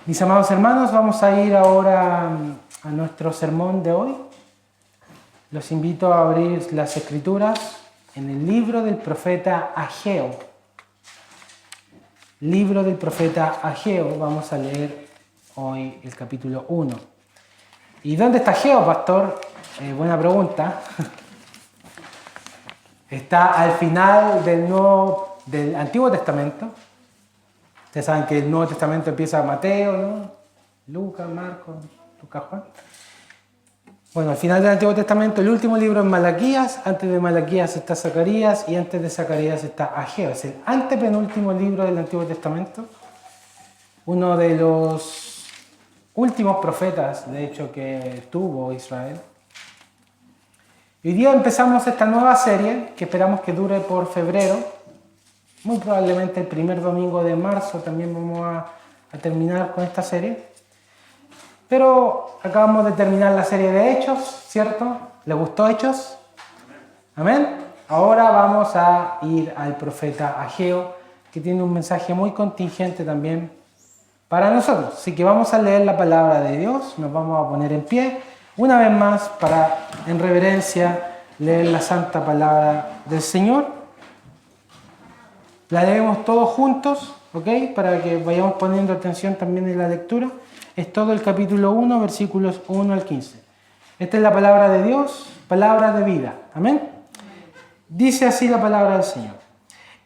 Mis amados hermanos, vamos a ir ahora a nuestro sermón de hoy. Los invito a abrir las Escrituras en el libro del profeta Ageo. Libro del profeta Ageo, vamos a leer hoy el capítulo 1. ¿Y dónde está Ageo, pastor? Buena pregunta. Está al final del Antiguo Testamento. Ustedes saben que el Nuevo Testamento empieza Mateo, ¿no? Lucas, Marcos, Lucas, Juan. Bueno, al final del Antiguo Testamento, el último libro es Malaquías, antes de Malaquías está Zacarías y antes de Zacarías está Ageo. Es el antepenúltimo libro del Antiguo Testamento. Uno de los últimos profetas, de hecho, que tuvo Israel. Y hoy día empezamos esta nueva serie que esperamos que dure por febrero. Muy probablemente el primer domingo de marzo también vamos a terminar con esta serie. Pero acabamos de terminar la serie de Hechos, ¿cierto? ¿Les gustó Hechos? Amén. Ahora vamos a ir al profeta Ageo, que tiene un mensaje muy contingente también para nosotros. Así que vamos a leer la palabra de Dios, nos vamos a poner en pie una vez más para, en reverencia, leer la santa palabra del Señor. La leemos todos juntos, ¿ok? Para que vayamos poniendo atención también en la lectura. Es todo el capítulo 1, versículos 1 al 15. Esta es la palabra de Dios, palabra de vida. Amén. Dice así la palabra del Señor.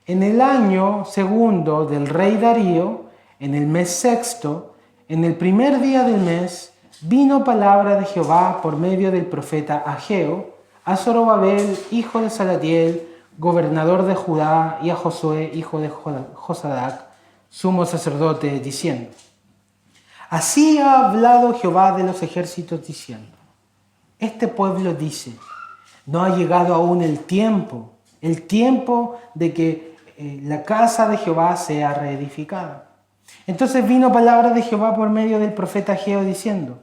En el año segundo del rey Darío, en el mes sexto, en el primer día del mes, vino palabra de Jehová por medio del profeta Ageo a Zorobabel, hijo de Salatiel, gobernador de Judá, y a Josué, hijo de Josadac, sumo sacerdote, diciendo: Así ha hablado Jehová de los ejércitos, diciendo: Este pueblo dice, no ha llegado aún el tiempo de que la casa de Jehová sea reedificada. Entonces vino palabra de Jehová por medio del profeta Ageo, diciendo: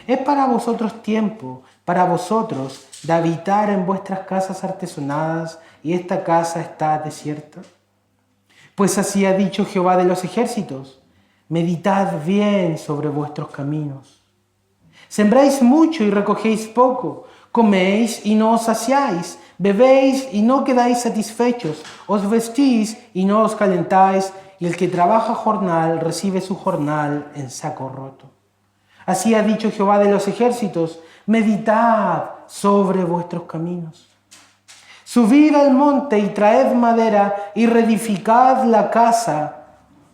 Es para vosotros tiempo, para vosotros, de habitar en vuestras casas artesonadas, y esta casa está desierta. Pues así ha dicho Jehová de los ejércitos: meditad bien sobre vuestros caminos. Sembráis mucho y recogéis poco, coméis y no os saciáis, bebéis y no quedáis satisfechos, os vestís y no os calentáis, y el que trabaja jornal recibe su jornal en saco roto. Así ha dicho Jehová de los ejércitos: meditad sobre vuestros caminos. Subid al monte y traed madera y reedificad la casa,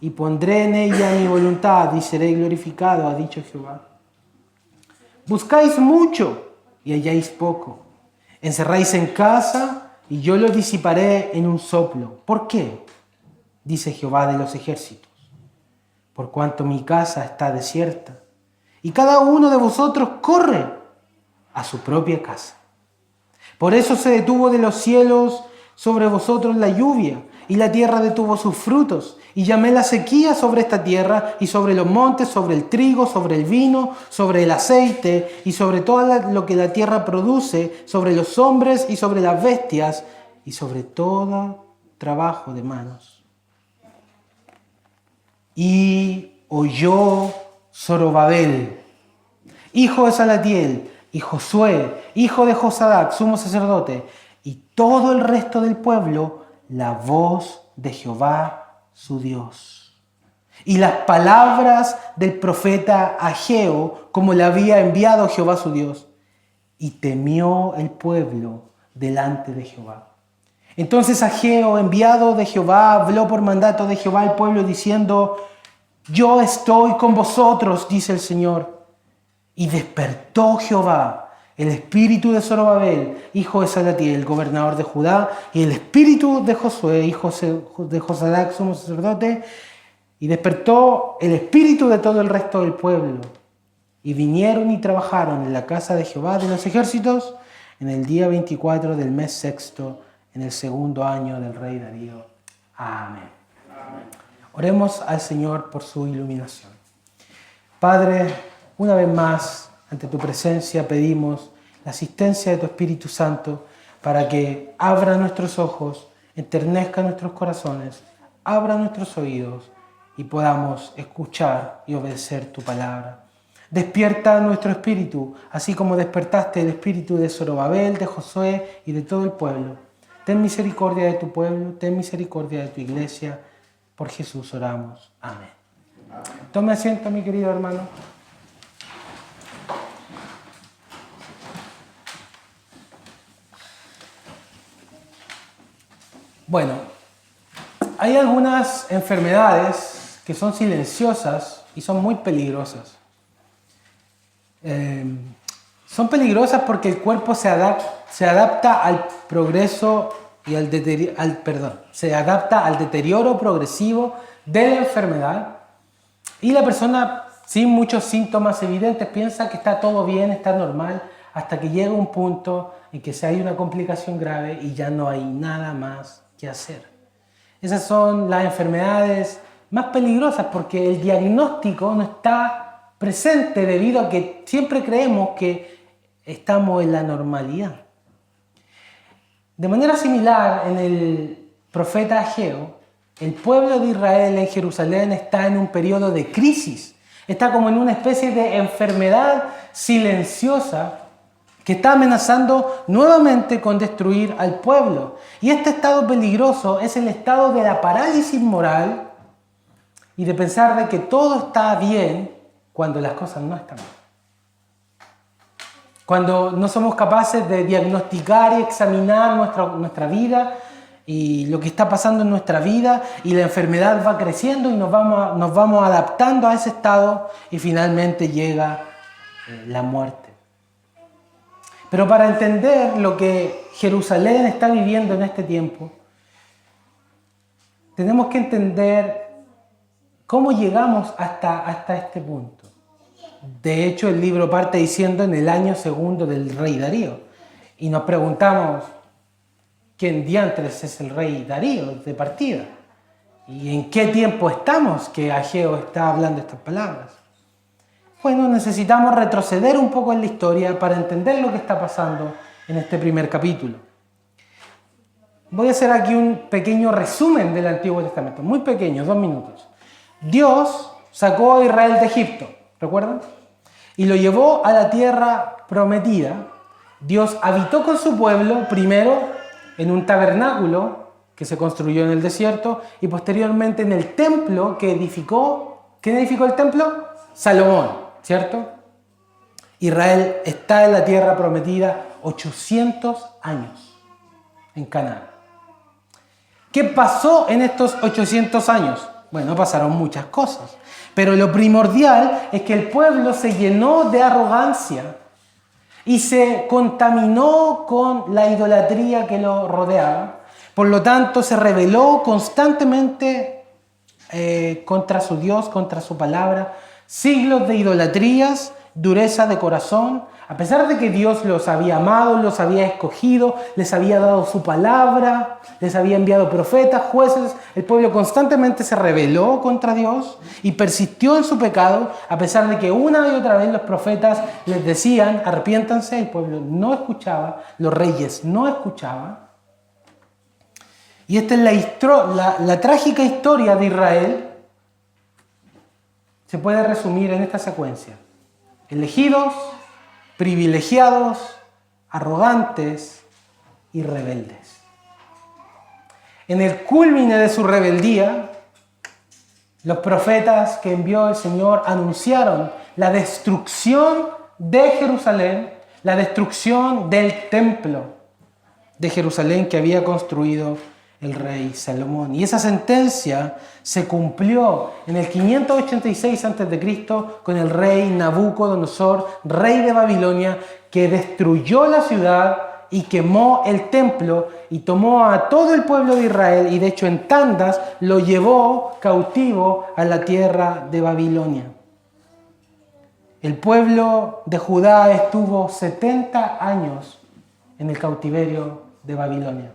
y pondré en ella mi voluntad y seré glorificado, ha dicho Jehová. Buscáis mucho y halláis poco. Encerráis en casa y yo lo disiparé en un soplo. ¿Por qué? Dice Jehová de los ejércitos. Por cuanto mi casa está desierta y cada uno de vosotros corre a su propia casa. Por eso se detuvo de los cielos sobre vosotros la lluvia, y la tierra detuvo sus frutos, y llamé la sequía sobre esta tierra, y sobre los montes, sobre el trigo, sobre el vino, sobre el aceite, y sobre todo lo que la tierra produce, sobre los hombres y sobre las bestias, y sobre todo trabajo de manos. Y oyó Zorobabel, hijo de Salatiel, y Josué, hijo de Josadac, sumo sacerdote, y todo el resto del pueblo, la voz de Jehová su Dios. Y las palabras del profeta Ageo, como le había enviado Jehová su Dios. Y temió el pueblo delante de Jehová. Entonces Ageo, enviado de Jehová, habló por mandato de Jehová al pueblo, diciendo: Yo estoy con vosotros, dice el Señor. Y despertó Jehová el espíritu de Zorobabel, hijo de Salatiel, gobernador de Judá, y el espíritu de Josué, hijo de Josadac, sumo sacerdote, y despertó el espíritu de todo el resto del pueblo. Y vinieron y trabajaron en la casa de Jehová de los ejércitos en el día 24 del mes sexto, en el segundo año del rey Darío. Amén. Oremos al Señor por su iluminación. Padre, una vez más, ante tu presencia pedimos la asistencia de tu Espíritu Santo para que abra nuestros ojos, enternezca nuestros corazones, abra nuestros oídos y podamos escuchar y obedecer tu palabra. Despierta nuestro espíritu, así como despertaste el espíritu de Zorobabel, de Josué y de todo el pueblo. Ten misericordia de tu pueblo, ten misericordia de tu iglesia. Por Jesús oramos. Amén. Tome asiento, mi querido hermano. Bueno, hay algunas enfermedades que son silenciosas y son muy peligrosas. Son peligrosas porque el cuerpo se adapta al progreso y se adapta al deterioro progresivo de la enfermedad, y la persona sin muchos síntomas evidentes piensa que está todo bien, está normal, hasta que llega un punto en que hay una complicación grave y ya no hay nada más que hacer. Esas son las enfermedades más peligrosas porque el diagnóstico no está presente debido a que siempre creemos que estamos en la normalidad. De manera similar, en el profeta Ageo, el pueblo de Israel en Jerusalén está en un periodo de crisis. Está como en una especie de enfermedad silenciosa que está amenazando nuevamente con destruir al pueblo. Y este estado peligroso es el estado de la parálisis moral y de pensar de que todo está bien cuando las cosas no están bien. Cuando no somos capaces de diagnosticar y examinar nuestra vida y lo que está pasando en nuestra vida, y la enfermedad va creciendo y nos vamos adaptando a ese estado y finalmente llega la muerte. Pero para entender lo que Jerusalén está viviendo en este tiempo, tenemos que entender cómo llegamos hasta este punto. De hecho, el libro parte diciendo en el año segundo del rey Darío. Y nos preguntamos, ¿quién diantres es el rey Darío de partida? ¿Y en qué tiempo estamos que Ageo está hablando estas palabras? Bueno, necesitamos retroceder un poco en la historia para entender lo que está pasando en este primer capítulo. Voy a hacer aquí un pequeño resumen del Antiguo Testamento, muy pequeño, 2 minutos. Dios sacó a Israel de Egipto, ¿recuerdan? Y lo llevó a la tierra prometida. Dios habitó con su pueblo, primero en un tabernáculo que se construyó en el desierto y posteriormente en el templo que edificó. ¿Quién edificó el templo? Salomón, ¿cierto? Israel está en la tierra prometida 800 años en Canaán. ¿Qué pasó en estos 800 años? Bueno, pasaron muchas cosas. Pero lo primordial es que el pueblo se llenó de arrogancia y se contaminó con la idolatría que lo rodeaba. Por lo tanto, se rebeló constantemente contra su Dios, contra su palabra. Siglos de idolatrías, dureza de corazón. A pesar de que Dios los había amado, los había escogido, les había dado su palabra, les había enviado profetas, jueces, el pueblo constantemente se rebeló contra Dios y persistió en su pecado, a pesar de que una y otra vez los profetas les decían, arrepiéntanse, el pueblo no escuchaba, los reyes no escuchaban. Y esta es la trágica historia de Israel. Se puede resumir en esta secuencia: elegidos, privilegiados, arrogantes y rebeldes. En el culmine de su rebeldía, los profetas que envió el Señor anunciaron la destrucción de Jerusalén, la destrucción del templo de Jerusalén que había construido el rey Salomón. Y esa sentencia se cumplió en el 586 a.C. con el rey Nabucodonosor, rey de Babilonia, que destruyó la ciudad y quemó el templo y tomó a todo el pueblo de Israel y de hecho en tandas lo llevó cautivo a la tierra de Babilonia. El pueblo de Judá estuvo 70 años en el cautiverio de Babilonia.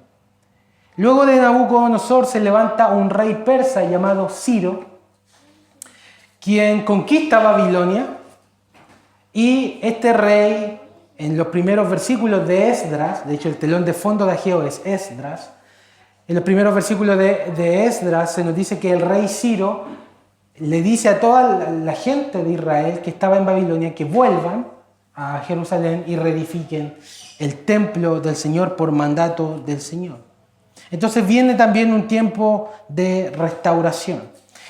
Luego de Nabucodonosor se levanta un rey persa llamado Ciro, quien conquista Babilonia, y este rey, en los primeros versículos de Esdras, de hecho el telón de fondo de Ageo es Esdras, en los primeros versículos de Esdras se nos dice que el rey Ciro le dice a toda la gente de Israel que estaba en Babilonia que vuelvan a Jerusalén y reedifiquen el templo del Señor por mandato del Señor. Entonces viene también un tiempo de restauración.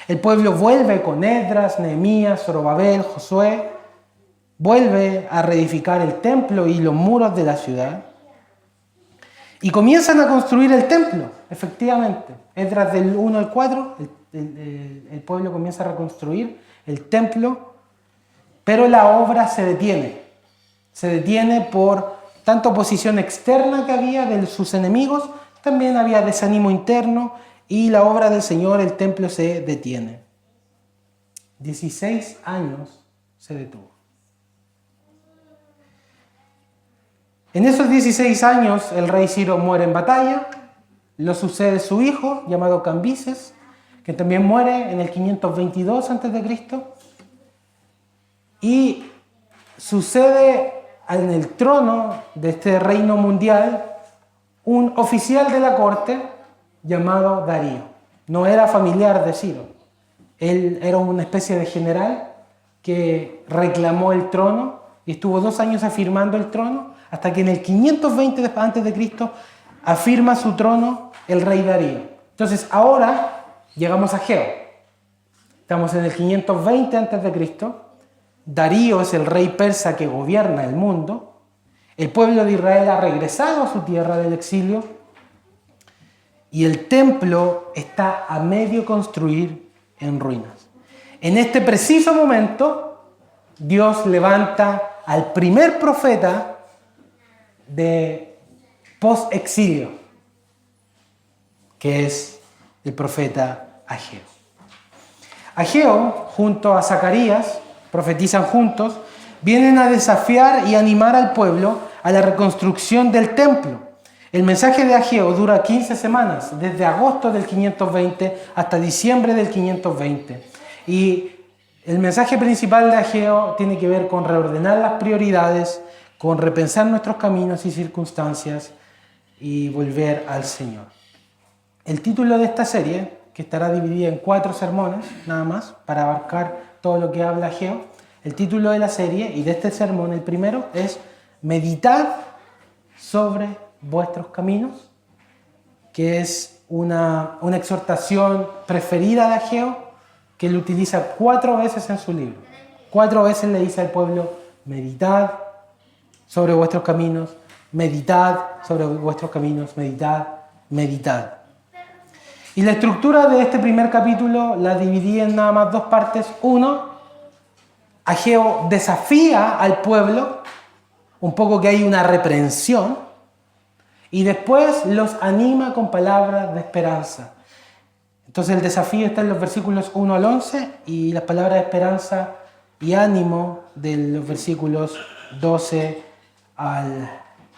El pueblo vuelve con Esdras, Nehemías, Zorobabel, Josué, vuelve a reedificar el templo y los muros de la ciudad. Y comienzan a construir el templo, efectivamente. Esdras del 1 al 4, el pueblo comienza a reconstruir el templo, pero la obra se detiene. Se detiene por tanta oposición externa que había de sus enemigos, también había desánimo interno y la obra del Señor, el templo, se detiene. 16 años se detuvo. En esos 16 años el rey Ciro muere en batalla, lo sucede su hijo llamado Cambises, que también muere en el 522 a.C. y sucede en el trono de este reino mundial un oficial de la corte llamado Darío. No era familiar de Ciro, él era una especie de general que reclamó el trono y estuvo 2 años afirmando el trono, hasta que en el 520 a.C. afirma su trono el rey Darío. Entonces ahora llegamos a Ageo. Estamos en el 520 a.C. Darío es el rey persa que gobierna el mundo. El pueblo de Israel ha regresado a su tierra del exilio y el templo está a medio construir en ruinas. En este preciso momento, Dios levanta al primer profeta de post-exilio, que es el profeta Ageo. Ageo, junto a Zacarías, profetizan juntos, vienen a desafiar y animar al pueblo a la reconstrucción del templo. El mensaje de Ageo dura 15 semanas, desde agosto del 520 hasta diciembre del 520. Y el mensaje principal de Ageo tiene que ver con reordenar las prioridades, con repensar nuestros caminos y circunstancias y volver al Señor. El título de esta serie, que estará dividida en 4 sermones, nada más, para abarcar todo lo que habla Ageo, el título de la serie y de este sermón, el primero, es Meditad sobre vuestros caminos, que es una exhortación preferida de Ageo, que él utiliza 4 veces en su libro. 4 veces le dice al pueblo, meditad sobre vuestros caminos, meditad sobre vuestros caminos, meditad, meditad. Y la estructura de este primer capítulo la dividí en nada más 2 partes. 1, Ageo desafía al pueblo, un poco que hay una reprensión, y después los anima con palabras de esperanza. Entonces el desafío está en los versículos 1 al 11 y las palabras de esperanza y ánimo de los versículos 12 al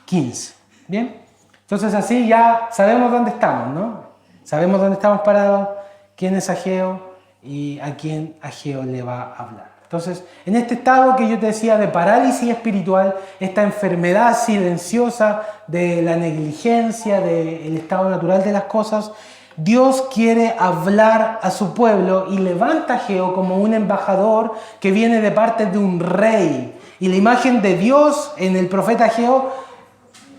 15. ¿Bien? Entonces así ya sabemos dónde estamos, ¿no? Sabemos dónde estamos parados, quién es Ageo y a quién Ageo le va a hablar. Entonces, en este estado que yo te decía de parálisis espiritual, esta enfermedad silenciosa de la negligencia, del estado natural de las cosas, Dios quiere hablar a su pueblo y levanta a Ageo como un embajador que viene de parte de un rey. Y la imagen de Dios en el profeta Ageo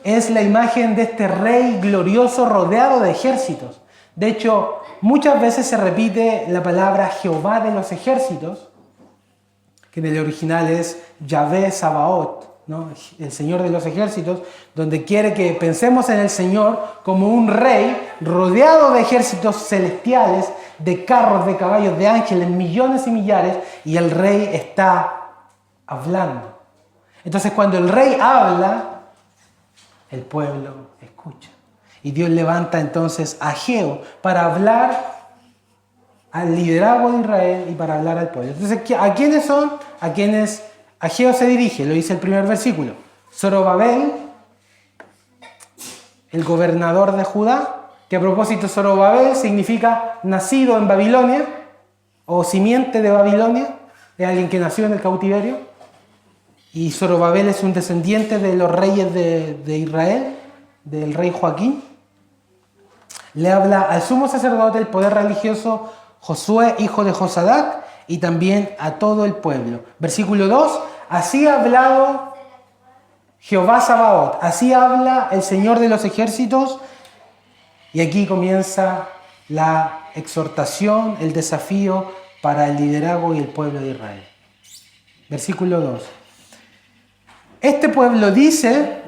es la imagen de este rey glorioso rodeado de ejércitos. De hecho, muchas veces se repite la palabra Jehová de los ejércitos, que en el original es Yahvé Sabaoth, ¿no? El Señor de los ejércitos, donde quiere que pensemos en el Señor como un rey rodeado de ejércitos celestiales, de carros, de caballos, de ángeles, millones y millares, y el rey está hablando. Entonces cuando el rey habla, el pueblo escucha. Y Dios levanta entonces a Ageo para hablar al liderazgo de Israel y para hablar al pueblo. Entonces, ¿a quiénes son? A quienes Ageo se dirige, lo dice el primer versículo. Zorobabel, el gobernador de Judá, que a propósito Zorobabel significa nacido en Babilonia o simiente de Babilonia, es alguien que nació en el cautiverio. Y Zorobabel es un descendiente de los reyes de Israel, del rey Joaquín. Le habla al sumo sacerdote, el poder religioso Josué, hijo de Josadac, y también a todo el pueblo. Versículo 2, así ha hablado Jehová Sabaoth, así habla el Señor de los ejércitos, y aquí comienza la exhortación, el desafío para el liderazgo y el pueblo de Israel. Versículo 2. Este pueblo dice,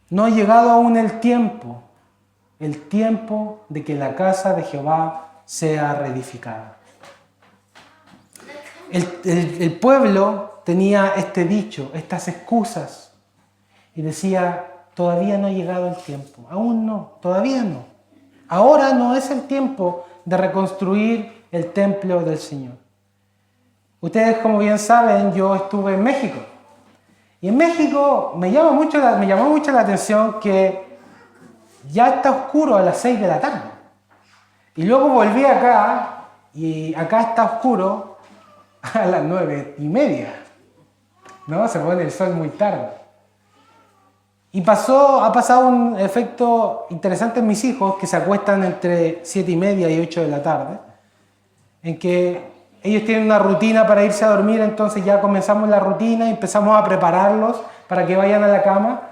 no ha llegado aún el tiempo de que la casa de Jehová sea reedificada. El pueblo tenía este dicho, estas excusas, y decía, todavía no ha llegado el tiempo, aún no, todavía no. Ahora no es el tiempo de reconstruir el templo del Señor. Ustedes, como bien saben, yo estuve en México. Y en México me llamó mucho la atención que ya está oscuro a las 6 de la tarde. Y luego volví acá, y acá está oscuro a las 9:30. ¿No? Se pone el sol muy tarde. Y ha pasado un efecto interesante en mis hijos, que se acuestan entre 7:30 y 8 de la tarde, en que ellos tienen una rutina para irse a dormir, entonces ya comenzamos la rutina y empezamos a prepararlos para que vayan a la cama.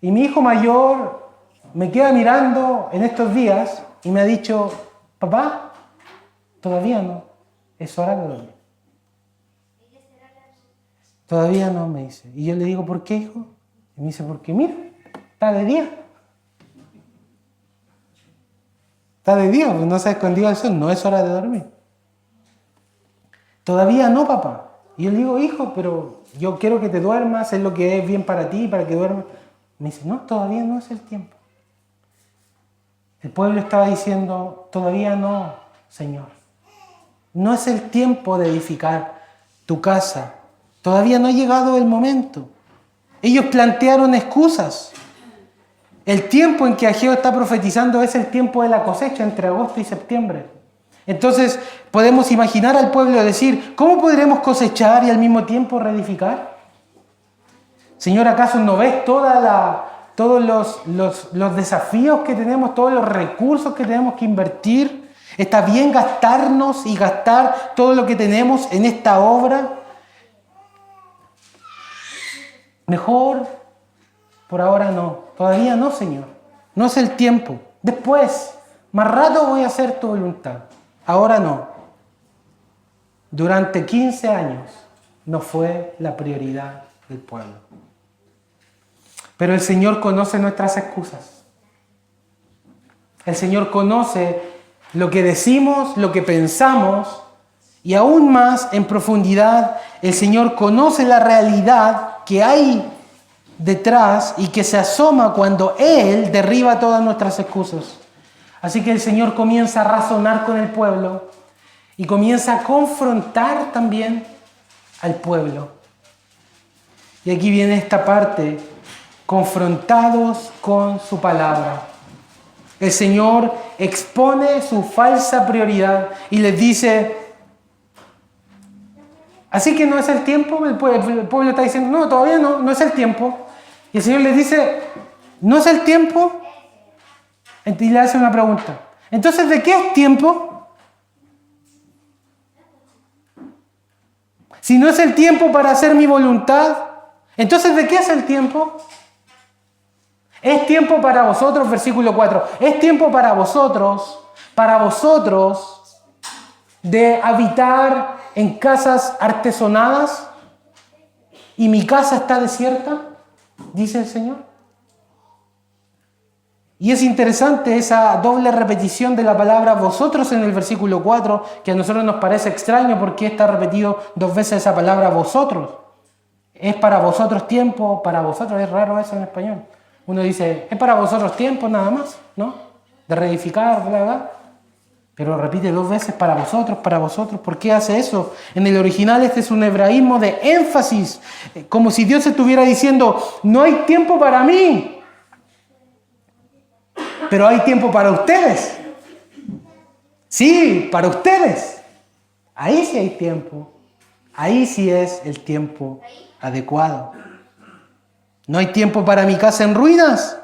Y mi hijo mayor me queda mirando en estos días y me ha dicho, papá, todavía no, es hora de dormir. Todavía no, me dice. Y yo le digo, ¿por qué, hijo? Y me dice, porque mira, está de día. Está de día, pues no se ha escondido el sol, no es hora de dormir. Todavía no, papá. Y yo le digo, hijo, pero yo quiero que te duermas, es lo que es bien para ti, para que duermas. Me dice, no, todavía no es el tiempo. El pueblo estaba diciendo, todavía no, Señor. No es el tiempo de edificar tu casa. Todavía no ha llegado el momento. Ellos plantearon excusas. El tiempo en que Ageo está profetizando es el tiempo de la cosecha, entre agosto y septiembre. Entonces podemos imaginar al pueblo decir, ¿cómo podremos cosechar y al mismo tiempo reedificar? Señor, ¿acaso no ves todos los desafíos que tenemos, todos los recursos que tenemos que invertir? ¿Está bien gastarnos y gastar todo lo que tenemos en esta obra? Mejor, por ahora no. Todavía no, Señor. No es el tiempo. Después, más rato voy a hacer tu voluntad. Ahora no. Durante 15 años no fue la prioridad del pueblo. Pero el Señor conoce nuestras excusas. El Señor conoce lo que decimos, lo que pensamos, y aún más en profundidad, el Señor conoce la realidad que hay detrás y que se asoma cuando Él derriba todas nuestras excusas. Así que el Señor comienza a razonar con el pueblo y comienza a confrontar también al pueblo. Y aquí viene esta parte, confrontados con su palabra. El Señor expone su falsa prioridad y les dice, así que no es el tiempo. El pueblo está diciendo, no, todavía no es el tiempo. Y el Señor les dice, ¿no es el tiempo? Y le hace una pregunta. Entonces, ¿de qué es tiempo? Si no es el tiempo para hacer mi voluntad, entonces, ¿de qué es el tiempo? Es tiempo para vosotros, versículo 4. Es tiempo para vosotros de habitar en casas artesonadas y mi casa está desierta, dice el Señor. Y es interesante esa doble repetición de la palabra vosotros en el versículo 4, que a nosotros nos parece extraño porque está repetido 2 veces esa palabra vosotros. Es para vosotros tiempo, para vosotros, es raro eso en español. Uno dice, es para vosotros tiempo nada más, ¿no? De reedificar, bla, bla. Pero repite 2 veces para vosotros, para vosotros. ¿Por qué hace eso? En el original este es un hebraísmo de énfasis, como si Dios estuviera diciendo, no hay tiempo para mí, pero hay tiempo para ustedes. Sí, para ustedes. Ahí sí hay tiempo. Ahí sí es el tiempo adecuado. ¿No hay tiempo para mi casa en ruinas?,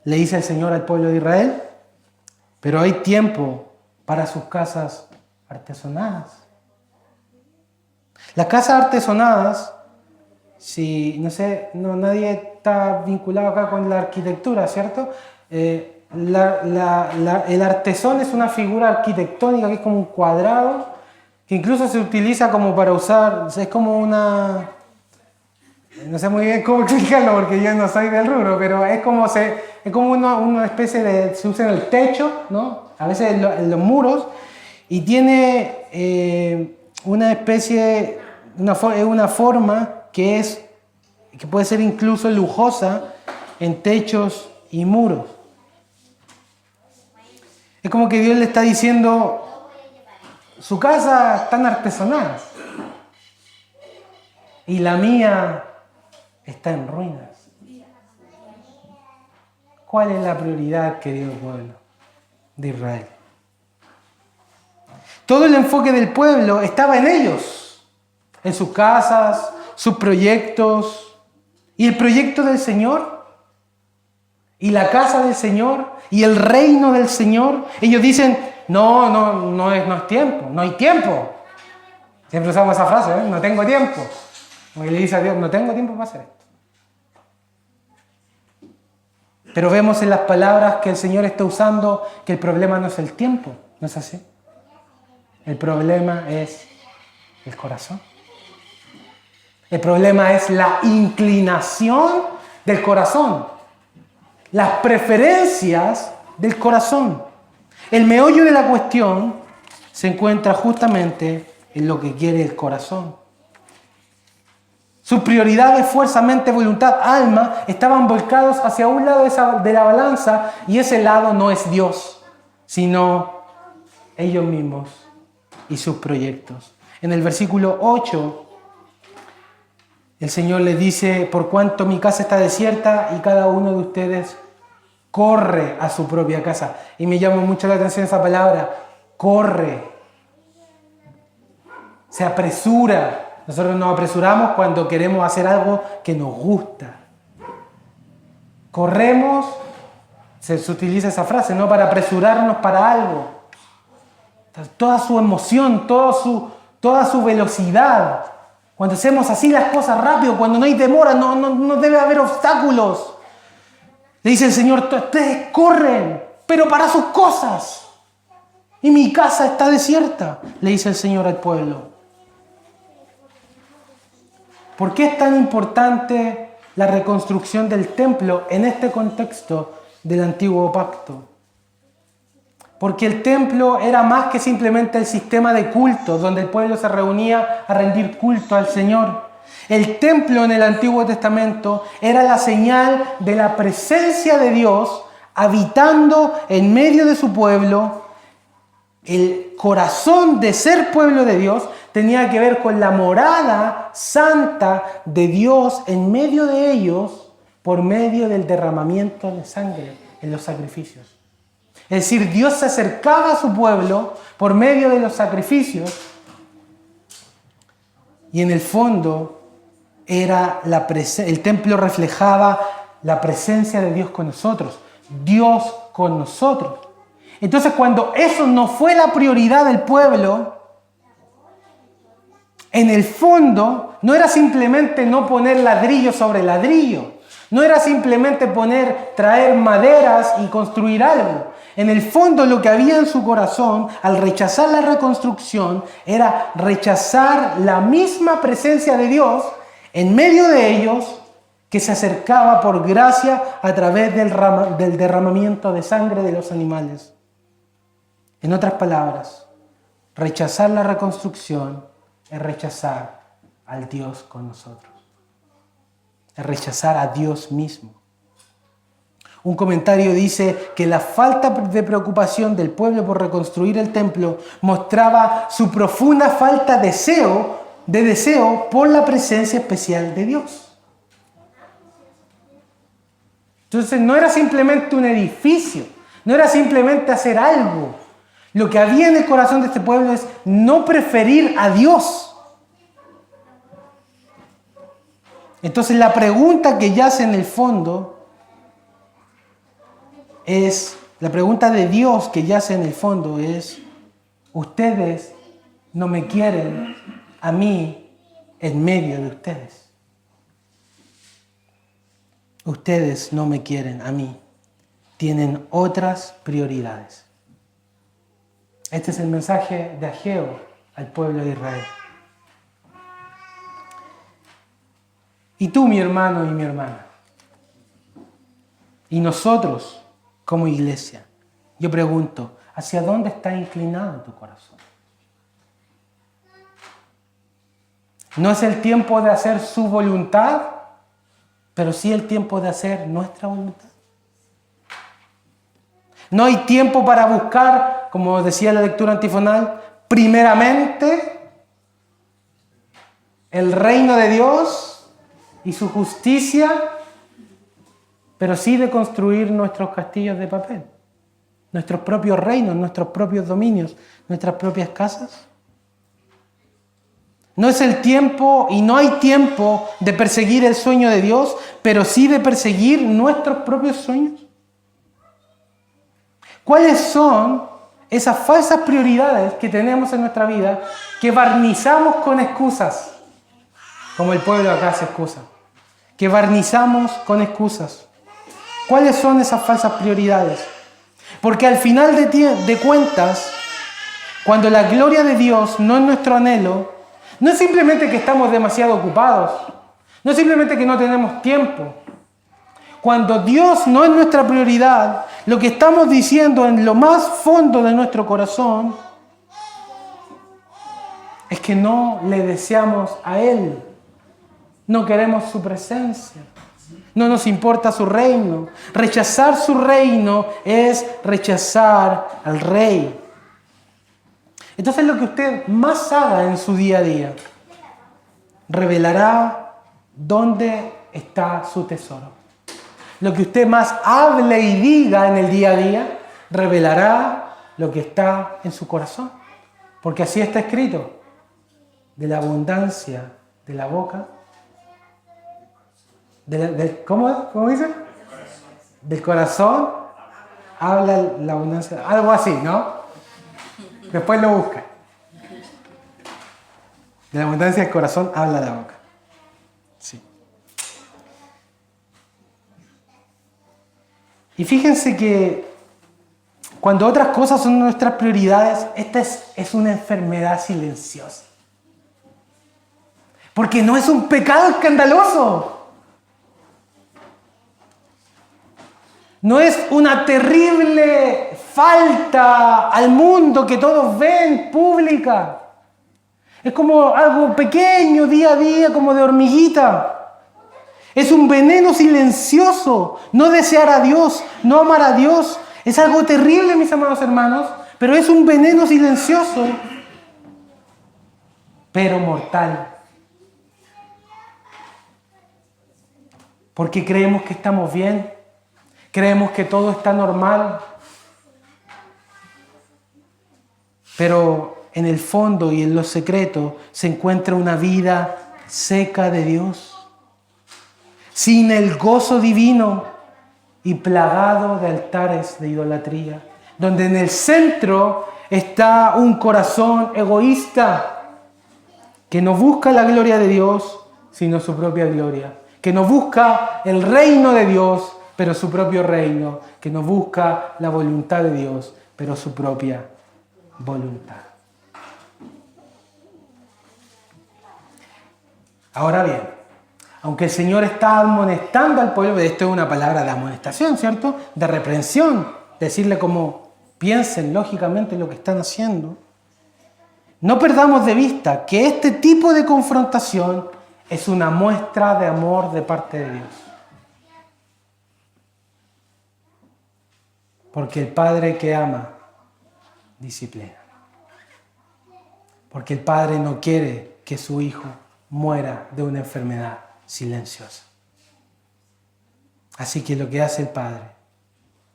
le dice el Señor al pueblo de Israel. Pero hay tiempo para sus casas artesonadas. Las casas artesonadas, si no sé, nadie está vinculado acá con la arquitectura, ¿cierto? El artesón es una figura arquitectónica que es como un cuadrado, que incluso se utiliza como para usar, es como una... No sé muy bien cómo explicarlo porque yo no soy del rubro, pero es como una especie de... Se usa en el techo, ¿no? A veces en los muros, y tiene una especie, una forma que puede ser incluso lujosa en techos y muros. Es como que Dios le está diciendo, su casa están artesonadas y la mía está en ruinas. ¿Cuál es la prioridad, querido pueblo de Israel? Todo el enfoque del pueblo estaba en ellos, en sus casas, sus proyectos, y el proyecto del Señor, y la casa del Señor, y el reino del Señor. Ellos dicen, no es tiempo, no hay tiempo. Siempre usamos esa frase, no tengo tiempo. Como le dice a Dios, no tengo tiempo para hacer esto. Pero vemos en las palabras que el Señor está usando que el problema no es el tiempo, ¿no es así? El problema es el corazón. El problema es la inclinación del corazón, las preferencias del corazón. El meollo de la cuestión se encuentra justamente en lo que quiere el corazón. Sus prioridades, fuerza, mente, voluntad, alma, estaban volcados hacia un lado de la balanza, y ese lado no es Dios, sino ellos mismos y sus proyectos. En el versículo 8, el Señor les dice, por cuanto mi casa está desierta y cada uno de ustedes corre a su propia casa. Y me llama mucho la atención esa palabra, corre. Se apresura. Nosotros nos apresuramos cuando queremos hacer algo que nos gusta. Corremos, se utiliza esa frase, ¿no? Para apresurarnos para algo. Toda su emoción, toda su velocidad. Cuando hacemos así las cosas rápido, cuando no hay demora, no debe haber obstáculos. Le dice el Señor, ustedes corren, pero para sus cosas. Y mi casa está desierta, le dice el Señor al pueblo. ¿Por qué es tan importante la reconstrucción del templo en este contexto del antiguo pacto? Porque el templo era más que simplemente el sistema de culto donde el pueblo se reunía a rendir culto al Señor. El templo en el Antiguo Testamento era la señal de la presencia de Dios habitando en medio de su pueblo. El corazón de ser pueblo de Dios tenía que ver con la morada santa de Dios en medio de ellos por medio del derramamiento de sangre en los sacrificios. Es decir, Dios se acercaba a su pueblo por medio de los sacrificios, y en el fondo el templo reflejaba la presencia de Dios con nosotros, Dios con nosotros. Entonces, cuando eso no fue la prioridad del pueblo, en el fondo no era simplemente no poner ladrillo sobre ladrillo, no era simplemente traer maderas y construir algo. En el fondo lo que había en su corazón al rechazar la reconstrucción era rechazar la misma presencia de Dios en medio de ellos, que se acercaba por gracia a través del derramamiento de sangre de los animales. En otras palabras, rechazar la reconstrucción es rechazar al Dios con nosotros, es rechazar a Dios mismo. Un comentario dice que la falta de preocupación del pueblo por reconstruir el templo mostraba su profunda falta de deseo por la presencia especial de Dios. Entonces no era simplemente un edificio, no era simplemente hacer algo. Lo que había en el corazón de este pueblo es no preferir a Dios. Entonces la pregunta que yace en el fondo la pregunta de Dios que yace en el fondo es, ustedes no me quieren a mí en medio de ustedes. Ustedes no me quieren a mí. Tienen otras prioridades. Este es el mensaje de Ageo al pueblo de Israel. Y tú, mi hermano y mi hermana, y nosotros como iglesia, yo pregunto, ¿hacia dónde está inclinado tu corazón? No es el tiempo de hacer su voluntad, pero sí el tiempo de hacer nuestra voluntad. No hay tiempo para buscar, como decía la lectura antifonal, primeramente el reino de Dios y su justicia, pero sí de construir nuestros castillos de papel, nuestros propios reinos, nuestros propios dominios, nuestras propias casas. No es el tiempo y no hay tiempo de perseguir el sueño de Dios, pero sí de perseguir nuestros propios sueños. ¿Cuáles son esas falsas prioridades que tenemos en nuestra vida que barnizamos con excusas? Como el pueblo acá se excusa. Que barnizamos con excusas. ¿Cuáles son esas falsas prioridades? Porque al final de cuentas, cuando la gloria de Dios no es nuestro anhelo, no es simplemente que estamos demasiado ocupados, no es simplemente que no tenemos tiempo. Cuando Dios no es nuestra prioridad, lo que estamos diciendo en lo más fondo de nuestro corazón es que no le deseamos a Él. No queremos su presencia. No nos importa su reino. Rechazar su reino es rechazar al Rey. Entonces lo que usted más haga en su día a día revelará dónde está su tesoro. Lo que usted más hable y diga en el día a día revelará lo que está en su corazón. Porque así está escrito. De la abundancia de la boca. ¿Cómo dice? Del corazón habla la abundancia. Algo así, ¿no? Después lo busca. De la abundancia del corazón habla la boca. Sí. Y fíjense que cuando otras cosas son nuestras prioridades, esta es una enfermedad silenciosa. Porque no es un pecado escandaloso. No es una terrible falta al mundo que todos ven pública. Es como algo pequeño, día a día, como de hormiguita. Es un veneno silencioso. No desear a Dios, no amar a Dios. Es algo terrible, mis amados hermanos, pero es un veneno silencioso, pero mortal. Porque creemos que estamos bien. Creemos que todo está normal, pero en el fondo y en lo secreto se encuentra una vida seca de Dios, sin el gozo divino y plagado de altares de idolatría, donde en el centro está un corazón egoísta que no busca la gloria de Dios, sino su propia gloria, que no busca el reino de Dios, pero su propio reino, que no busca la voluntad de Dios, pero su propia voluntad. Ahora bien, aunque el Señor está amonestando al pueblo, esto es una palabra de amonestación, ¿cierto? De reprensión, decirle cómo piensen lógicamente lo que están haciendo. No perdamos de vista que este tipo de confrontación es una muestra de amor de parte de Dios. Porque el Padre que ama, disciplina. Porque el Padre no quiere que su Hijo muera de una enfermedad silenciosa. Así que lo que hace el Padre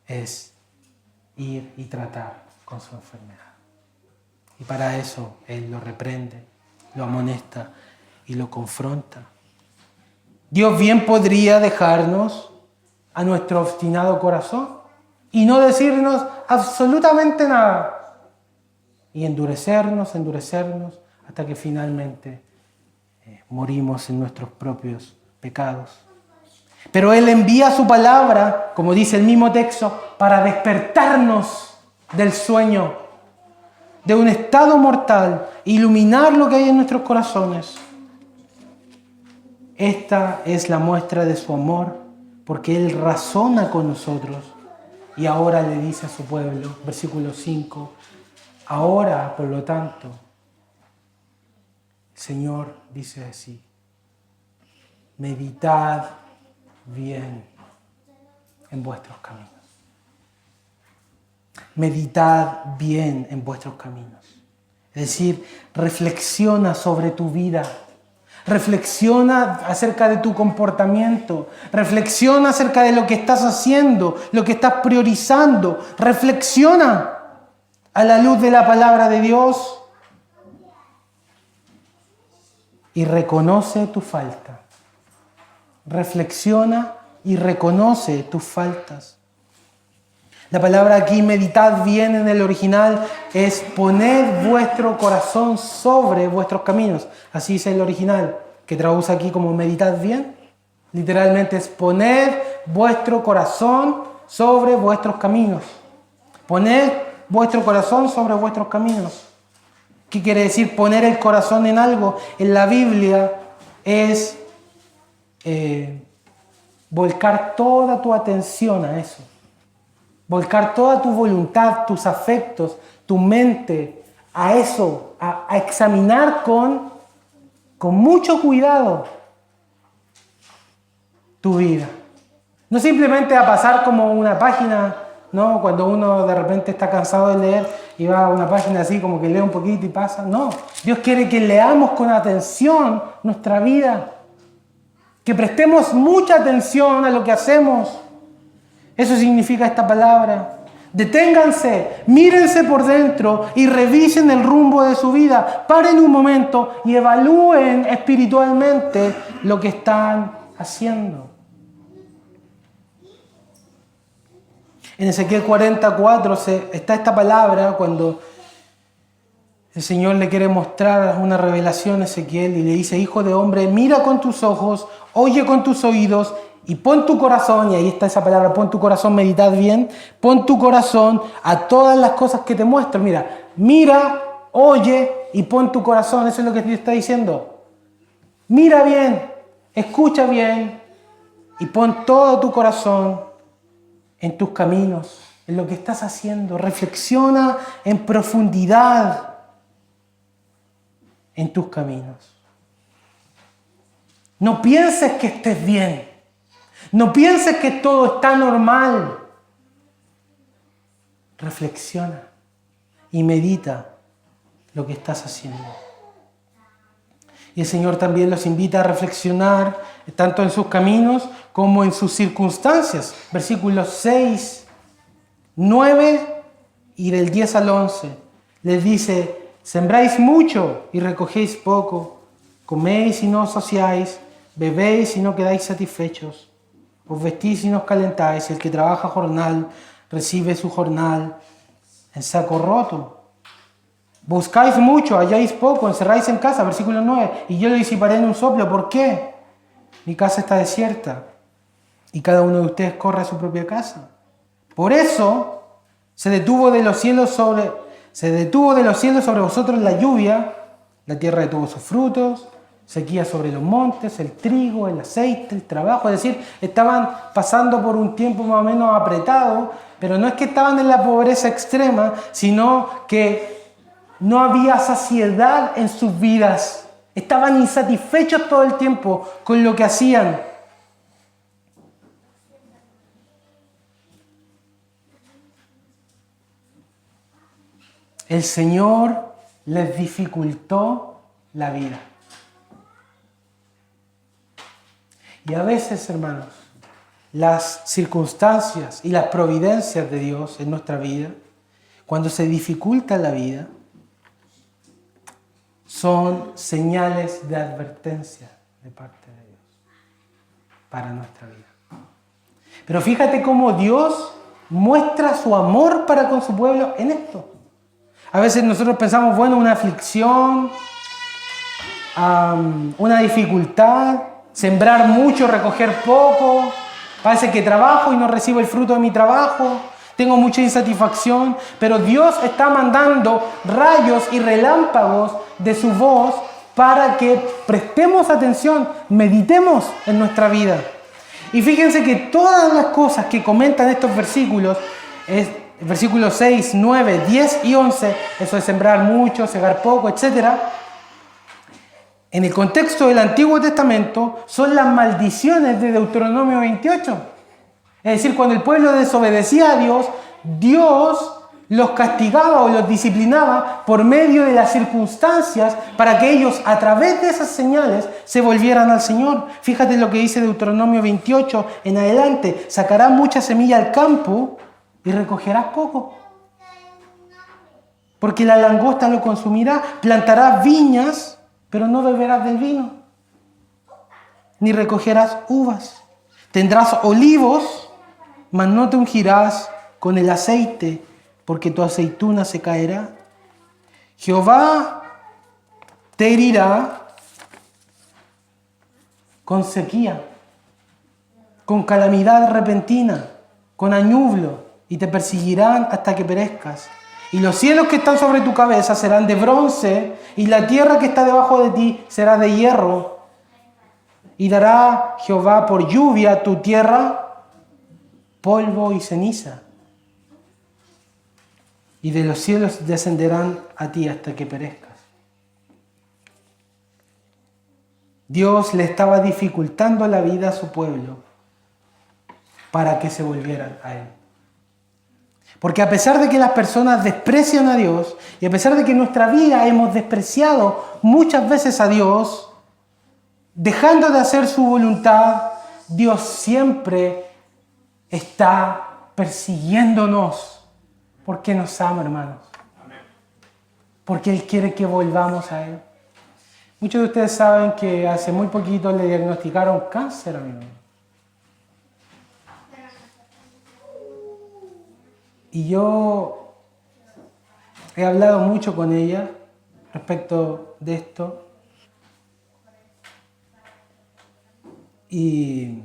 es ir y tratar con su enfermedad. Y para eso Él lo reprende, lo amonesta y lo confronta. Dios bien podría dejarnos a nuestro obstinado corazón y no decirnos absolutamente nada. y endurecernos, hasta que finalmente morimos en nuestros propios pecados. Pero Él envía su palabra, como dice el mismo texto, para despertarnos del sueño, de un estado mortal, iluminar lo que hay en nuestros corazones. Esta es la muestra de su amor, porque Él razona con nosotros y ahora le dice a su pueblo, versículo 5, ahora, por lo tanto, el Señor dice así, meditad bien en vuestros caminos. Meditad bien en vuestros caminos. Es decir, reflexiona sobre tu vida. Reflexiona acerca de tu comportamiento. Reflexiona acerca de lo que estás haciendo, lo que estás priorizando. Reflexiona a la luz de la palabra de Dios y reconoce tu falta. Reflexiona y reconoce tus faltas. La palabra aquí, meditad bien en el original, es poned vuestro corazón sobre vuestros caminos. Así es el original, que traduce aquí como meditad bien. Literalmente es poned vuestro corazón sobre vuestros caminos. Poned vuestro corazón sobre vuestros caminos. ¿Qué quiere decir poner el corazón en algo? En la Biblia es volcar toda tu atención a eso. Volcar toda tu voluntad, tus afectos, tu mente a eso, a examinar con mucho cuidado tu vida. No simplemente a pasar como una página, ¿no? Cuando uno de repente está cansado de leer y va a una página así como que lee un poquito y pasa. No, Dios quiere que leamos con atención nuestra vida, que prestemos mucha atención a lo que hacemos. Eso significa esta palabra. Deténganse, mírense por dentro y revisen el rumbo de su vida. Paren un momento y evalúen espiritualmente lo que están haciendo. En Ezequiel 44 está esta palabra cuando el Señor le quiere mostrar una revelación a Ezequiel y le dice, hijo de hombre, mira con tus ojos, oye con tus oídos y pon tu corazón, y ahí está esa palabra, pon tu corazón, meditad bien, pon tu corazón a todas las cosas que te muestro. Mira, oye y pon tu corazón, eso es lo que Dios está diciendo. Mira bien, escucha bien y pon todo tu corazón en tus caminos, en lo que estás haciendo. Reflexiona en profundidad en tus caminos. No pienses que estés bien. No pienses que todo está normal. Reflexiona y medita lo que estás haciendo. Y el Señor también los invita a reflexionar tanto en sus caminos como en sus circunstancias. Versículos 6, 9 y del 10 al 11. Les dice, sembráis mucho y recogéis poco. Coméis y no os saciáis. Bebéis y no quedáis satisfechos. Os vestís y no os calentáis. El que trabaja jornal recibe su jornal en saco roto. Buscáis mucho, halláis poco, encerráis en casa, versículo 9, y yo lo disiparé en un soplo. ¿Por qué? Mi casa está desierta y cada uno de ustedes corre a su propia casa. Por eso se detuvo de los cielos sobre vosotros la lluvia, la tierra detuvo sus frutos, sequía sobre los montes, el trigo, el aceite, el trabajo. Es decir, estaban pasando por un tiempo más o menos apretado, pero no es que estaban en la pobreza extrema, sino que no había saciedad en sus vidas. Estaban insatisfechos todo el tiempo con lo que hacían. El Señor les dificultó la vida. Y a veces, hermanos, las circunstancias y las providencias de Dios en nuestra vida, cuando se dificulta la vida, son señales de advertencia de parte de Dios para nuestra vida. Pero fíjate cómo Dios muestra su amor para con su pueblo en esto. A veces nosotros pensamos, bueno, una aflicción, una dificultad, sembrar mucho, recoger poco, parece que trabajo y no recibo el fruto de mi trabajo, tengo mucha insatisfacción, pero Dios está mandando rayos y relámpagos de su voz para que prestemos atención, meditemos en nuestra vida. Y fíjense que todas las cosas que comentan estos versículos, versículos 6, 9, 10 y 11, eso de sembrar mucho, segar poco, etc., en el contexto del Antiguo Testamento son las maldiciones de Deuteronomio 28. Es decir, cuando el pueblo desobedecía a Dios, Dios los castigaba o los disciplinaba por medio de las circunstancias para que ellos, a través de esas señales, se volvieran al Señor. Fíjate lo que dice Deuteronomio 28 en adelante. Sacarás mucha semilla al campo y recogerás poco. Porque la langosta lo consumirá. Plantarás viñas, pero no beberás del vino. Ni recogerás uvas. Tendrás olivos, mas no te ungirás con el aceite, porque tu aceituna se caerá. Jehová te herirá con sequía, con calamidad repentina, con añublo, y te perseguirán hasta que perezcas. Y los cielos que están sobre tu cabeza serán de bronce, y la tierra que está debajo de ti será de hierro. Y dará Jehová por lluvia a tu tierra polvo y ceniza. Y de los cielos descenderán a ti hasta que perezcas. Dios le estaba dificultando la vida a su pueblo para que se volvieran a Él. Porque a pesar de que las personas desprecian a Dios, y a pesar de que en nuestra vida hemos despreciado muchas veces a Dios, dejando de hacer su voluntad, Dios siempre está persiguiéndonos. Porque nos ama, hermanos. Porque Él quiere que volvamos a Él. Muchos de ustedes saben que hace muy poquito le diagnosticaron cáncer a mi mamá. Y yo he hablado mucho con ella respecto de esto. Y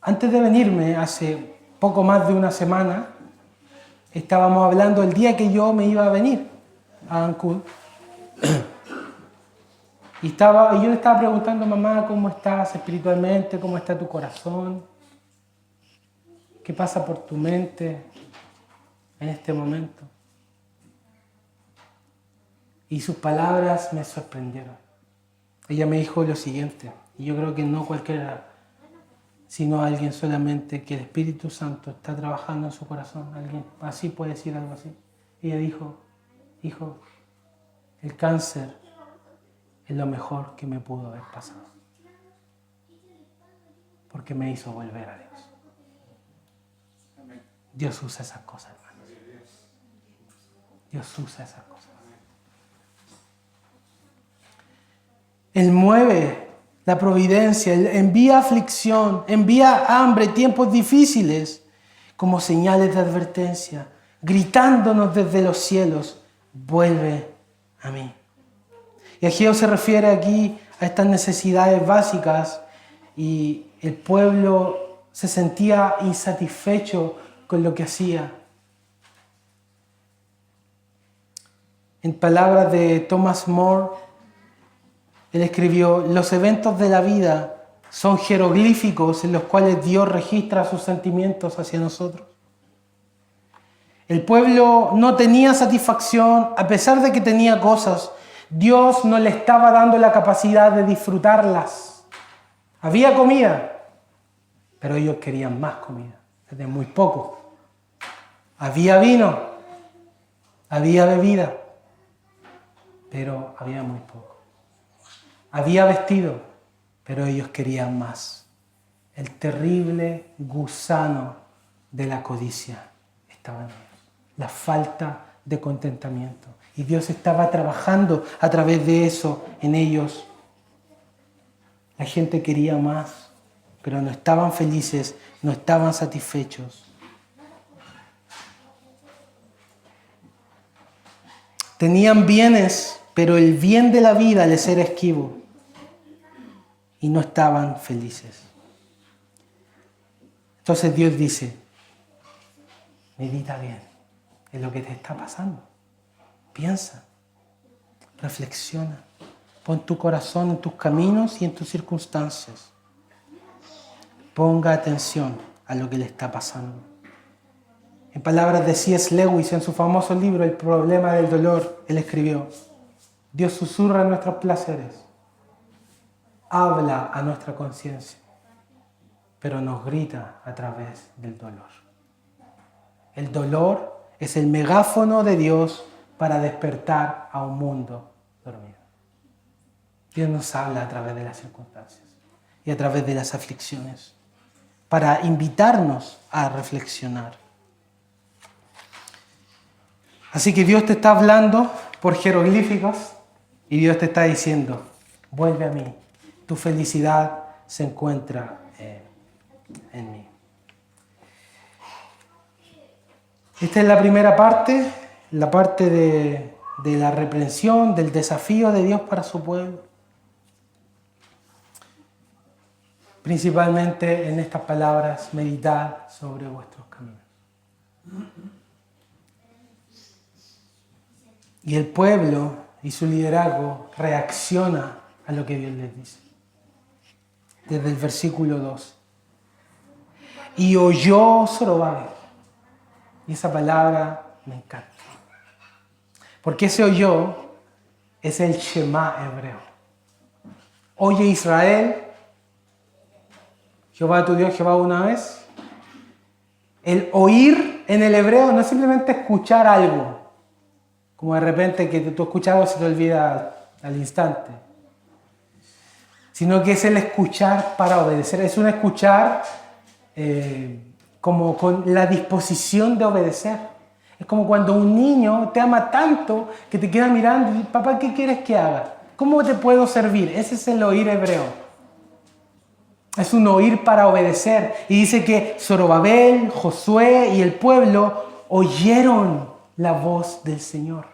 antes de venirme, hace poco más de una semana, estábamos hablando el día que yo me iba a venir a Ancud. Y yo le estaba preguntando, mamá, ¿cómo estás espiritualmente? ¿Cómo está tu corazón? ¿Qué pasa por tu mente en este momento? Y sus palabras me sorprendieron. Ella me dijo lo siguiente, y yo creo que no cualquiera, sino alguien solamente que el Espíritu Santo está trabajando en su corazón. Alguien así puede decir algo así. Ella dijo, hijo, el cáncer es lo mejor que me pudo haber pasado. Porque me hizo volver a Dios. Dios usa esas cosas, hermanos. Dios usa esas cosas. Él mueve la providencia, Él envía aflicción, envía hambre, tiempos difíciles, como señales de advertencia, gritándonos desde los cielos, vuelve a mí. Y Ageo se refiere aquí a estas necesidades básicas y el pueblo se sentía insatisfecho con lo que hacía. En palabras de Thomas More, él escribió, los eventos de la vida son jeroglíficos en los cuales Dios registra sus sentimientos hacia nosotros. El pueblo no tenía satisfacción, a pesar de que tenía cosas. Dios no le estaba dando la capacidad de disfrutarlas. Había comida, pero ellos querían más comida, de muy poco. Había vino, había bebida, pero había muy poco. Había vestido, pero ellos querían más. El terrible gusano de la codicia estaba en ellos. La falta de contentamiento. Y Dios estaba trabajando a través de eso en ellos. La gente quería más, pero no estaban felices, no estaban satisfechos. Tenían bienes, pero el bien de la vida les era esquivo y no estaban felices. Entonces Dios dice, medita bien en lo que te está pasando. Piensa, reflexiona, pon tu corazón en tus caminos y en tus circunstancias. Ponga atención a lo que le está pasando. En palabras de C.S. Lewis, en su famoso libro El problema del dolor, él escribió, Dios susurra en nuestros placeres, habla a nuestra conciencia, pero nos grita a través del dolor. El dolor es el megáfono de Dios para despertar a un mundo dormido. Dios nos habla a través de las circunstancias y a través de las aflicciones para invitarnos a reflexionar. Así que Dios te está hablando por jeroglíficos y Dios te está diciendo, vuelve a mí, tu felicidad se encuentra en mí. Esta es la primera parte, la parte de la reprensión, del desafío de Dios para su pueblo. Principalmente en estas palabras, meditad sobre vuestros caminos. Y el pueblo y su liderazgo reacciona a lo que Dios les dice. Desde el versículo 2. Y oyó Zorobabel. Y esa palabra me encanta. Porque ese oyó es el Shema hebreo. Oye Israel, Jehová tu Dios, Jehová una vez. El oír en el hebreo no es simplemente escuchar algo. Como de repente que tú escuchas algo y se te olvida al instante. Sino que es el escuchar para obedecer. Es un escuchar como con la disposición de obedecer. Es como cuando un niño te ama tanto que te queda mirando y dice, papá, ¿qué quieres que haga? ¿Cómo te puedo servir? Ese es el oír hebreo. Es un oír para obedecer. Y dice que Zorobabel, Josué y el pueblo oyeron la voz del Señor.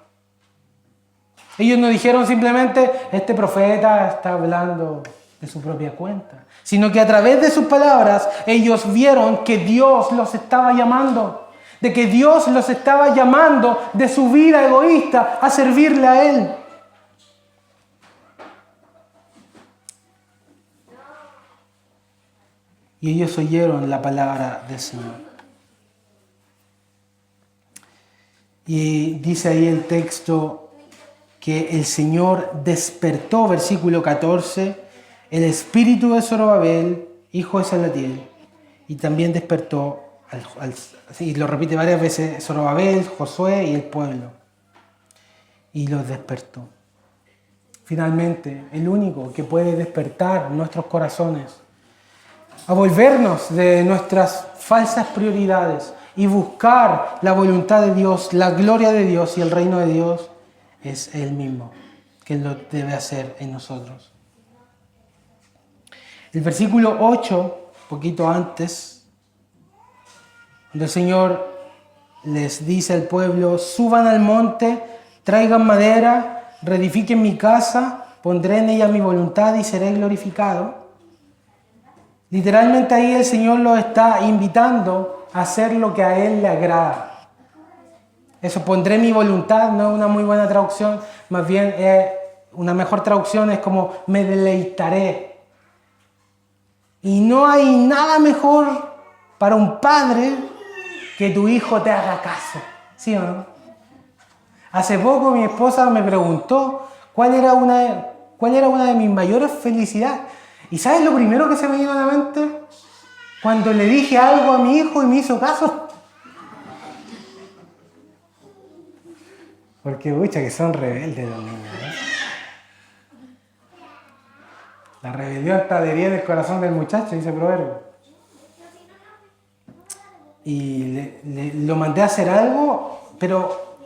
Ellos no dijeron simplemente, este profeta está hablando de su propia cuenta, sino que a través de sus palabras ellos vieron que Dios los estaba llamando, de que Dios los estaba llamando de su vida egoísta a servirle a Él. Y ellos oyeron la palabra del Señor. Y dice ahí el texto que el Señor despertó, versículo 14, el espíritu de Zorobabel, hijo de Salatiel, y también despertó, y lo repite varias veces, Zorobabel, Josué y el pueblo, y los despertó. Finalmente, el único que puede despertar nuestros corazones a volvernos de nuestras falsas prioridades y buscar la voluntad de Dios, la gloria de Dios y el reino de Dios, es Él mismo, que lo debe hacer en nosotros. El versículo 8, poquito antes, donde el Señor les dice al pueblo, suban al monte, traigan madera, reedifiquen mi casa, pondré en ella mi voluntad y seré glorificado. Literalmente ahí el Señor los está invitando a hacer lo que a Él le agrada. Eso, pondré mi voluntad, no es una muy buena traducción, más bien una mejor traducción es como me deleitaré. Y no hay nada mejor para un padre que tu hijo te haga caso, ¿sí o no? Hace poco mi esposa me preguntó cuál era una de mis mayores felicidades. ¿Y sabes lo primero que se me vino a la mente? Cuando le dije algo a mi hijo y me hizo caso. Porque, pucha, que son rebeldes los niños, ¿no? La rebelión está adherida en el corazón del muchacho, dice el proverbio. Y lo mandé a hacer algo, pero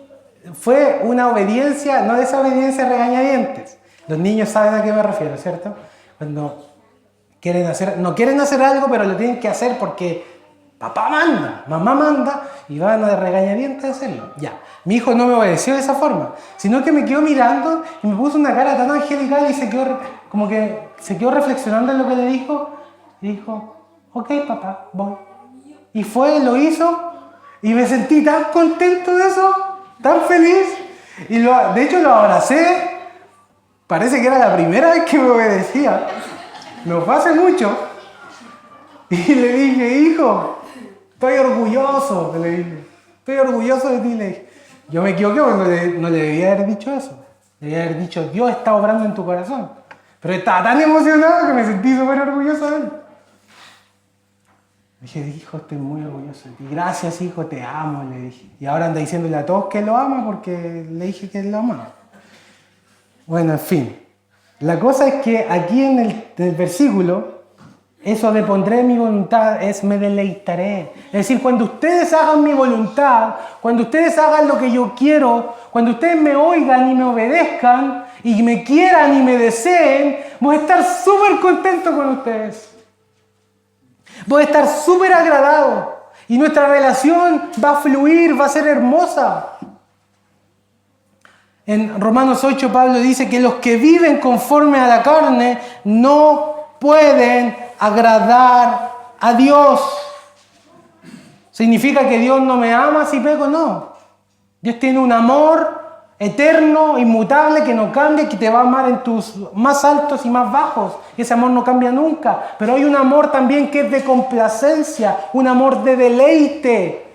fue una obediencia, no de esa obediencia regañadientes. Los niños saben a qué me refiero, ¿cierto? Cuando no quieren hacer algo, pero lo tienen que hacer porque Papá manda, mamá manda, y van a regañadientes a hacerlo. Ya, mi hijo no me obedeció de esa forma, sino que me quedó mirando y me puso una cara tan angelical y se quedó reflexionando en lo que le dijo. Y dijo, ok papá, voy. Y fue, lo hizo, y me sentí tan contento de eso, tan feliz. Y de hecho lo abracé, parece que era la primera vez que me obedecía. No fue hace mucho. Y le dije, hijo, estoy orgulloso, le dije. Estoy orgulloso de ti, le dije. Yo me equivoqué porque no le debía haber dicho eso. Le debía haber dicho, Dios está obrando en tu corazón. Pero estaba tan emocionado que me sentí súper orgulloso de él. Le dije, hijo, estoy muy orgulloso de ti. Gracias, hijo, te amo, le dije. Y ahora anda diciéndole a todos que lo ama porque le dije que lo amaba. Bueno, en fin. La cosa es que aquí en el versículo, eso de pondré mi voluntad es me deleitaré. Es decir, cuando ustedes hagan mi voluntad, cuando ustedes hagan lo que yo quiero, cuando ustedes me oigan y me obedezcan, y me quieran y me deseen, voy a estar súper contento con ustedes. Voy a estar súper agradado. Y nuestra relación va a fluir, va a ser hermosa. En Romanos 8 Pablo dice que los que viven conforme a la carne no pueden agradar a Dios. ¿Significa que Dios no me ama si peco? No. Dios tiene un amor eterno, inmutable, que no cambia, que te va a amar en tus más altos y más bajos. Ese amor no cambia nunca. Pero hay un amor también que es de complacencia, un amor de deleite,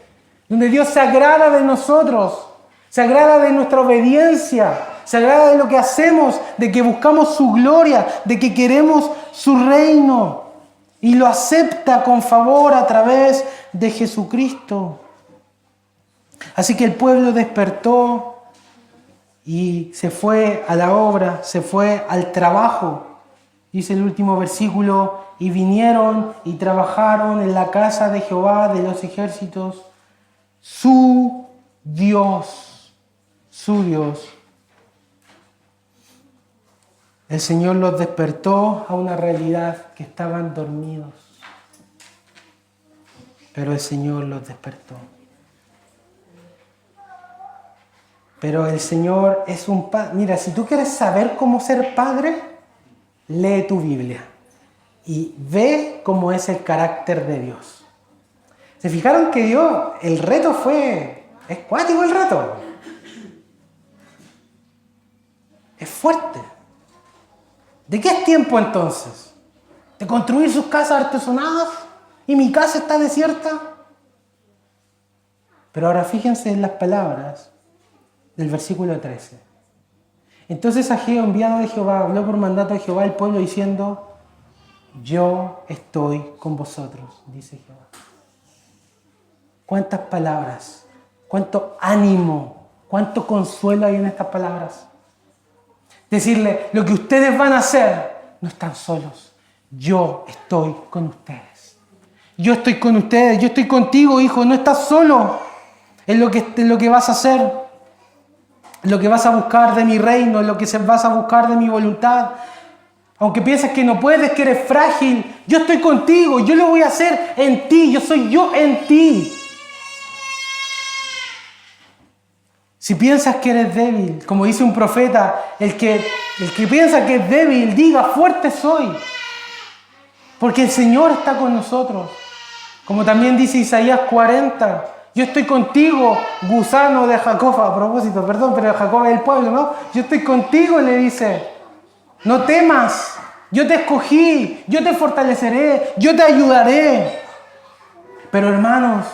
donde Dios se agrada de nosotros. Se agrada de nuestra obediencia, se agrada de lo que hacemos, de que buscamos su gloria, de que queremos su reino. Y lo acepta con favor a través de Jesucristo. Así que el pueblo despertó y se fue a la obra, se fue al trabajo. Dice el último versículo, y vinieron y trabajaron en la casa de Jehová de los ejércitos, su Dios. Su Dios. El Señor los despertó a una realidad que estaban dormidos. Pero el Señor los despertó. Pero el Señor es un padre. Mira, si tú quieres saber cómo ser padre, lee tu Biblia y ve cómo es el carácter de Dios. ¿Se fijaron que Dios, el reto es cuático el reto? Es fuerte. ¿De qué es tiempo entonces? ¿De construir sus casas artesonadas? ¿Y mi casa está desierta? Pero ahora fíjense en las palabras del versículo 13. Entonces Ageo, enviado de Jehová, habló por mandato de Jehová al pueblo diciendo, yo estoy con vosotros, dice Jehová. ¿Cuántas palabras? ¿Cuánto ánimo? ¿Cuánto consuelo hay en estas palabras? Decirle, lo que ustedes van a hacer, no están solos. Yo estoy con ustedes. Yo estoy con ustedes, yo estoy contigo, hijo, no estás solo en lo que vas a hacer, en lo que vas a buscar de mi reino, en lo que vas a buscar de mi voluntad. Aunque pienses que no puedes, que eres frágil, yo estoy contigo, yo lo voy a hacer en ti, yo soy yo en ti. Si piensas que eres débil, como dice un profeta, el que piensa que es débil, diga, fuerte soy. Porque el Señor está con nosotros. Como también dice Isaías 40, yo estoy contigo, gusano de Jacob, a propósito, perdón, pero Jacob es el pueblo, ¿no? Yo estoy contigo, le dice. No temas, yo te escogí, yo te fortaleceré, yo te ayudaré. Pero hermanos,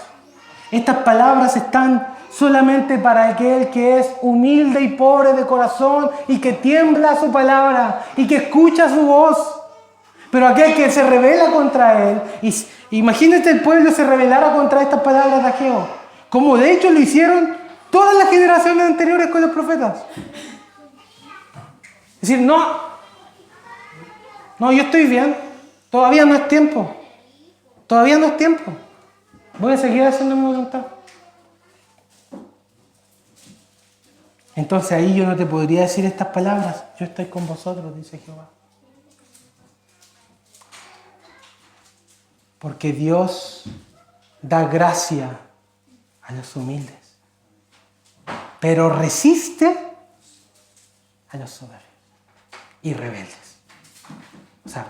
estas palabras están solamente para aquel que es humilde y pobre de corazón y que tiembla a su palabra y que escucha su voz. Pero aquel que se rebela contra él, imagínate el pueblo se rebelara contra estas palabras de Ageo, como de hecho lo hicieron todas las generaciones anteriores con los profetas. Es decir, no, yo estoy bien, todavía no es tiempo, voy a seguir haciendo mi voluntad. Entonces ahí yo no te podría decir estas palabras, yo estoy con vosotros, dice Jehová. Porque Dios da gracia a los humildes, pero resiste a los soberbios y rebeldes. O sea,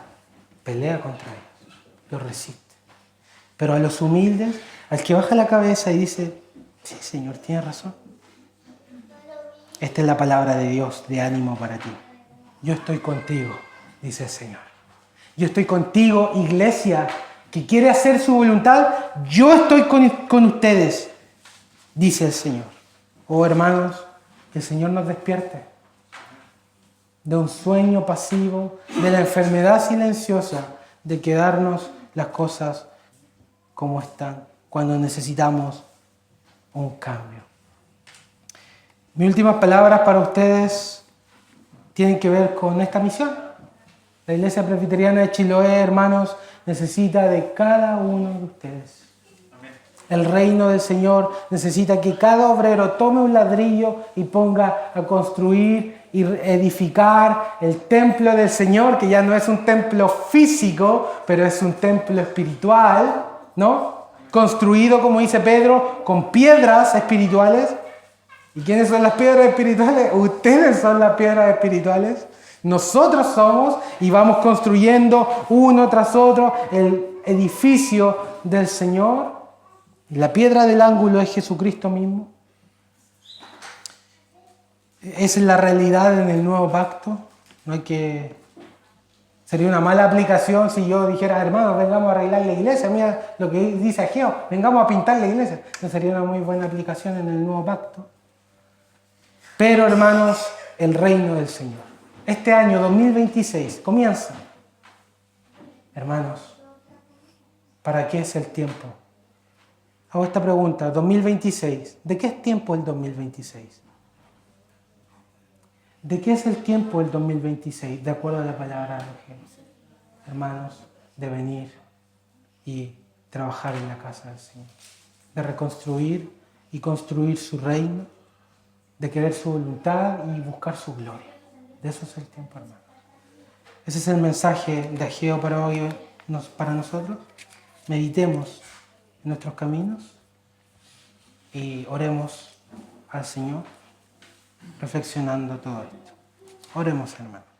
pelea contra ellos, los resiste. Pero a los humildes, al que baja la cabeza y dice, sí, Señor, tienes razón. Esta es la palabra de Dios de ánimo para ti. Yo estoy contigo, dice el Señor. Yo estoy contigo, iglesia, que quiere hacer su voluntad. Yo estoy con ustedes, dice el Señor. Oh, hermanos, que el Señor nos despierte de un sueño pasivo, de la enfermedad silenciosa, de quedarnos las cosas como están, cuando necesitamos un cambio. Mis últimas palabras para ustedes tienen que ver con esta misión. La Iglesia Presbiteriana de Chiloé, hermanos, necesita de cada uno de ustedes. El reino del Señor necesita que cada obrero tome un ladrillo y ponga a construir y edificar el templo del Señor, que ya no es un templo físico, pero es un templo espiritual, ¿no? Construido, como dice Pedro, con piedras espirituales. ¿Y quiénes son las piedras espirituales? Ustedes son las piedras espirituales. Nosotros somos, y vamos construyendo uno tras otro el edificio del Señor. Y la piedra del ángulo es Jesucristo mismo. Esa es la realidad en el nuevo pacto. No hay que... Sería una mala aplicación si yo dijera, hermanos, vengamos a arreglar la iglesia. Mira lo que dice Ageo, vengamos a pintar la iglesia. No sería una muy buena aplicación en el nuevo pacto. Pero, hermanos, el reino del Señor. Este año 2026 comienza. Hermanos, ¿para qué es el tiempo? Hago esta pregunta, 2026. ¿De qué es tiempo el 2026? ¿De qué es el tiempo el 2026? De acuerdo a la palabra de Dios. Hermanos, de venir y trabajar en la casa del Señor. De reconstruir y construir su reino. De querer su voluntad y buscar su gloria. De eso es el tiempo, hermanos. Ese es el mensaje de Ageo para hoy, para nosotros. Meditemos en nuestros caminos y oremos al Señor reflexionando todo esto. Oremos, hermanos.